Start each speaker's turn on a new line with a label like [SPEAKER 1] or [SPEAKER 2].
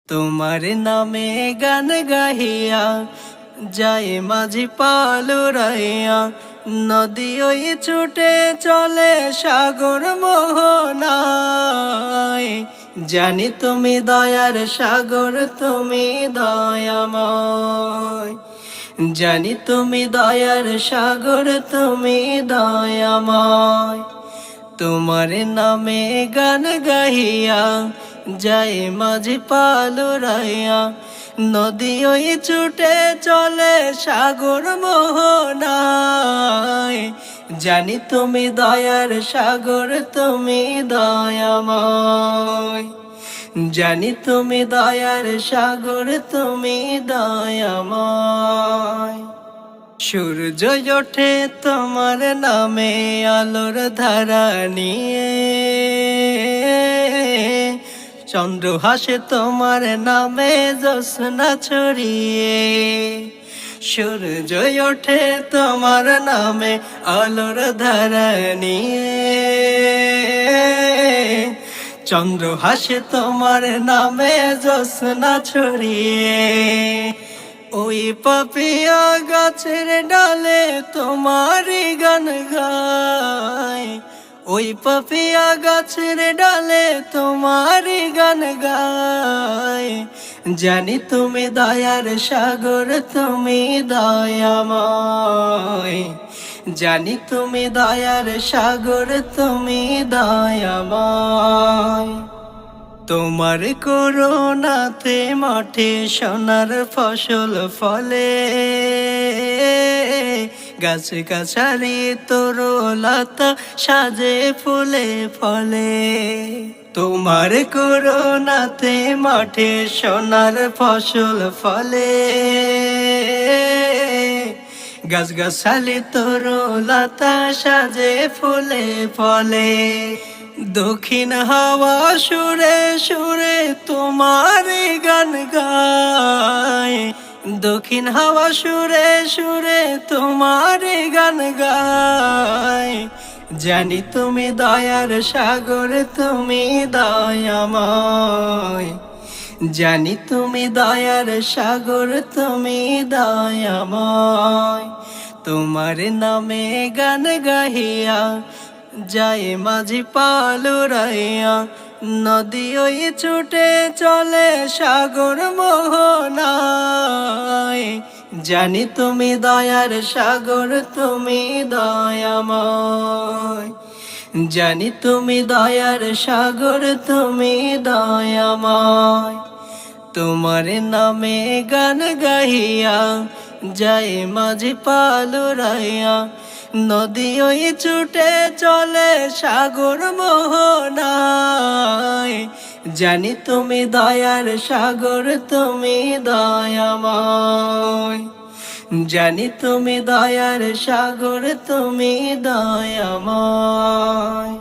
[SPEAKER 1] তোমার নামে গান গাহিয়া যায় মাঝি পালুরাইয়া, নদী ওই ছুটে চলে সাগর মোহনায়। জানি তুমি দয়ার সাগর, তুমি দয়াময়। জানি তুমি দয়ার সাগর, তুমি দয়াময়। তোমার নামে গান গাহিয়া যায় মাঝি পালুরাইয়া, নদী ওই ছুটে চলে সাগর মোহনায়। জানি তুমি দয়ার সাগর, তুমি দয়াময়। জানি তুমি দয়ার সাগর, তুমি দয়াময়। সূর্য ওঠে তোমার নামে আলোর ধারা নিয়ে, চন্দ্র হাসে তোমার নামে জ্যোৎস্না ছড়িয়ে। সূর্য ওঠে তোমার নামে আলোর ধারা নিয়ে, চন্দ্র হাসে তোমার নামে জ্যোৎস্না ছড়িয়ে। ওই পাপিয়া গাছের ডালে তোমারই গান গায়, ওই পাপিয়া গাছের ডালে তোমারই গান গায়। জানি তুমি দয়ার সাগর, তুমি দয়াময়। জানি তুমি দয়ার সাগর, তুমি দয়াময়। তোমার করুণাতে মাঠে সোনার ফসল ফলে, গাছে গাছালি তরুলতা সাজে ফুলে ফলে। তোমার করুণাতে মাঠে সোনার ফসল ফলে, গাছ গাছালি তরুলতা সাজে ফুলে ফলে। দক্ষিণ হাওয়া সুরে সুরে তোমার গান গায়, দক্ষিণ হাওয়া সুরে সুরে তোমার গান গায়। জানি তুমি দয়ার সাগর, তুমি দয়াময়। জানি তুমি দয়ার সাগর, তুমি দয়াময়। তোমার নামে গান গাহিয়া যায় মাঝি পালুরাইয়া, নদী ওই ছুটে চলে সাগর মোহনায়। জানি তুমি দয়ার সাগর, তুমি দয়াময়। জানি তুমি দয়ার সাগর, তুমি দয়াময়। তোমার নামে গান গাহিয়া যায় মাঝি পালুরাইয়া, নদী ওই ছুটে চলে সাগর মোহনায়। জানি তুমি দয়ার সাগর, তুমি দয়াময়। জানি তুমি দয়ার সাগর, তুমি দয়াময়।